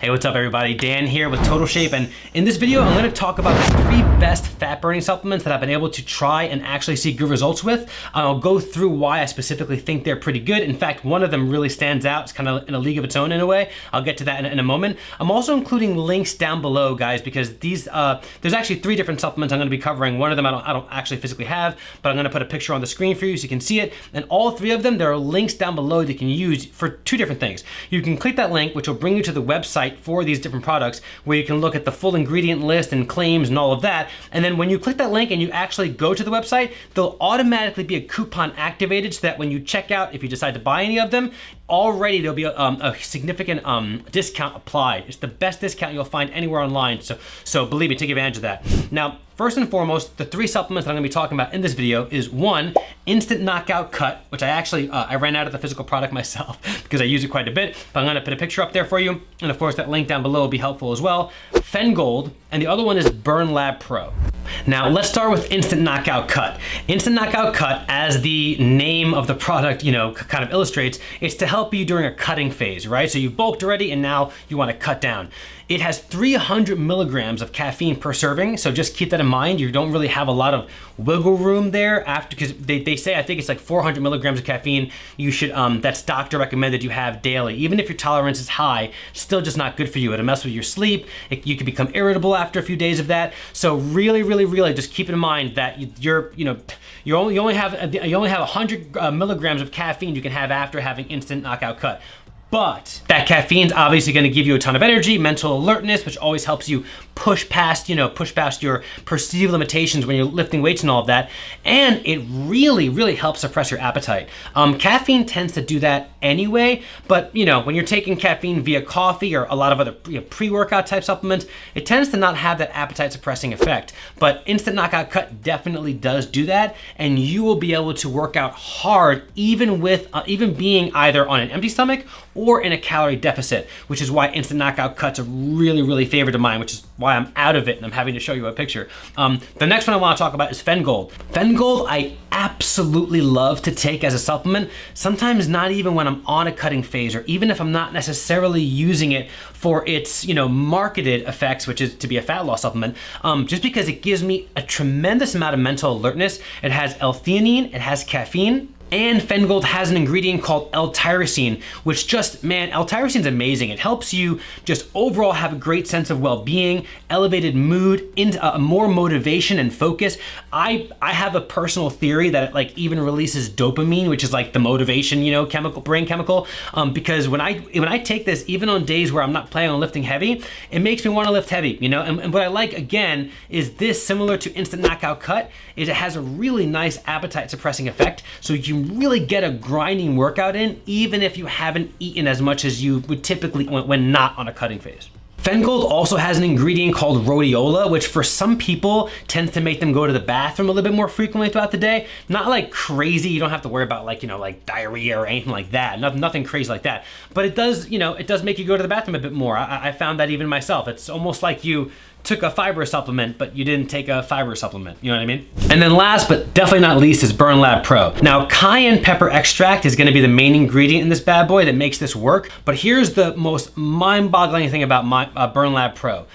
Hey, what's up everybody? Dan here with Total Shape, and in this video I'm going to talk about the 3 best fat burning supplements that I've been able to try and actually see good results with. I'll go through why I specifically think they're pretty good. In fact, one of them really stands out. It's kind of in a league of its own in a way. I'll get to that in a moment. I'm also including links down below, guys, because these there's actually 3 different supplements I'm going to be covering. One of them I don't actually physically have, but I'm going to put a picture on the screen for you so you can see it. And all 3 of them, there are links down below that you can use for 2 different things. You can click that link, which will bring you to the website for these different products, where you can look at the full ingredient list and claims and all of that. And then when you click that link and you actually go to the website, there'll automatically be a coupon activated so that when you check out, if you decide to buy any of them, already there'll be a significant discount applied. It's the best discount you'll find anywhere online, so believe me, take advantage of that. Now, first and foremost, the 3 supplements that I'm gonna be talking about in this video is 1, Instant Knockout Cut, which I actually, I ran out of the physical product myself because I use it quite a bit, but I'm gonna put a picture up there for you, and of course that link down below will be helpful as well. Fengold, and the other one is Burn Lab Pro. Now, let's start with Instant Knockout Cut. Instant Knockout Cut, as the name of the product, kind of illustrates, it's to help you during a cutting phase, right? So you've bulked already and now you wanna cut down. It has 300 milligrams of caffeine per serving, so just keep that in mind. You don't really have a lot of wiggle room there after, because they say, I think it's like 400 milligrams of caffeine you should, that's doctor recommended you have daily. Even if your tolerance is high, still just not good for you. It'll mess with your sleep. You can become irritable after a few days of that. So really just keep in mind that you only have 100 milligrams of caffeine you can have after having Instant Knockout Cut. But that caffeine's obviously gonna give you a ton of energy, mental alertness, which always helps you push past your perceived limitations when you're lifting weights and all of that. And it really helps suppress your appetite. Caffeine tends to do that anyway, but when you're taking caffeine via coffee or a lot of other pre-workout type supplements, it tends to not have that appetite suppressing effect. But Instant Knockout Cut definitely does do that, and you will be able to work out hard even being either on an empty stomach or in a calorie deficit, which is why Instant Knockout Cut's a really favorite of mine, which is why I'm out of it and I'm having to show you a picture. The next one I wanna talk about is Fengold. Fengold, I absolutely love to take as a supplement, sometimes not even when I'm on a cutting phase, or even if I'm not necessarily using it for its marketed effects, which is to be a fat loss supplement, just because it gives me a tremendous amount of mental alertness. It has L-theanine, it has caffeine, and Fengold has an ingredient called L-tyrosine, which L-tyrosine is amazing. It helps you just overall have a great sense of well-being, elevated mood, into more motivation and focus. I have a personal theory that it even releases dopamine, which is like the motivation, brain chemical. Because when I take this, even on days where I'm not planning on lifting heavy, it makes me want to lift heavy, And what I like again is this, similar to Instant Knockout Cut, is it has a really nice appetite suppressing effect, so you can really get a grinding workout in, even if you haven't eaten as much as you would typically when not on a cutting phase. Fengold also has an ingredient called rhodiola, which for some people tends to make them go to the bathroom a little bit more frequently throughout the day. Not like crazy, you don't have to worry about like diarrhea or anything like that. Nothing crazy like that. But it does, it does make you go to the bathroom a bit more. I found that even myself. It's almost like you took a fiber supplement, but you didn't take a fiber supplement, you know what I mean? And then last, but definitely not least, is Burn Lab Pro. Now, cayenne pepper extract is gonna be the main ingredient in this bad boy that makes this work, but here's the most mind-boggling thing about my Burn Lab Pro.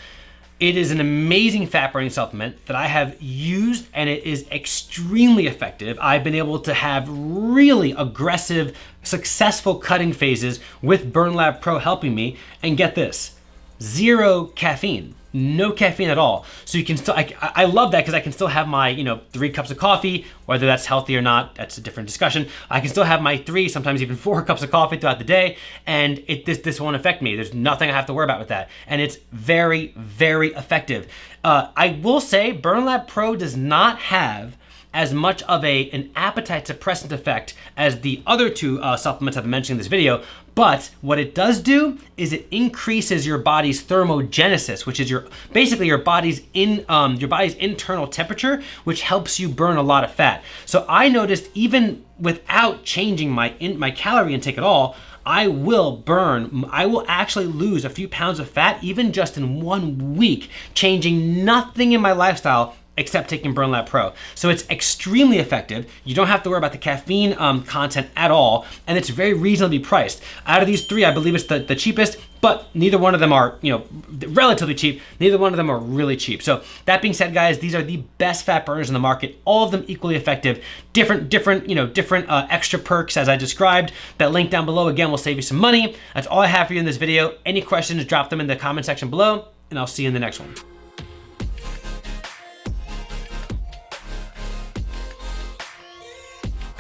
It is an amazing fat burning supplement that I have used, and it is extremely effective. I've been able to have really aggressive, successful cutting phases with Burn Lab Pro helping me, and get this, 0 caffeine. No caffeine at all. So you can still, I love that because I can still have my, 3 cups of coffee, whether that's healthy or not, that's a different discussion. I can still have my 3, sometimes even 4 cups of coffee throughout the day, and this won't affect me. There's nothing I have to worry about with that. And it's very effective. I will say Burn Lab Pro does not have as much of an appetite suppressant effect as the other 2 supplements I've mentioned in this video, but what it does do is it increases your body's thermogenesis, which is basically your body's internal temperature, which helps you burn a lot of fat. So I noticed even without changing my calorie intake at all, I will actually lose a few pounds of fat even just in 1 week, changing nothing in my lifestyle except taking Burn Lab Pro. So it's extremely effective. You don't have to worry about the caffeine content at all, and it's very reasonably priced. Out of these three, I believe it's the cheapest, but neither one of them are, relatively cheap. Neither one of them are really cheap. So that being said, guys, these are the best fat burners in the market. All of them equally effective. Different extra perks as I described. That link down below, again, will save you some money. That's all I have for you in this video. Any questions, drop them in the comment section below, and I'll see you in the next one.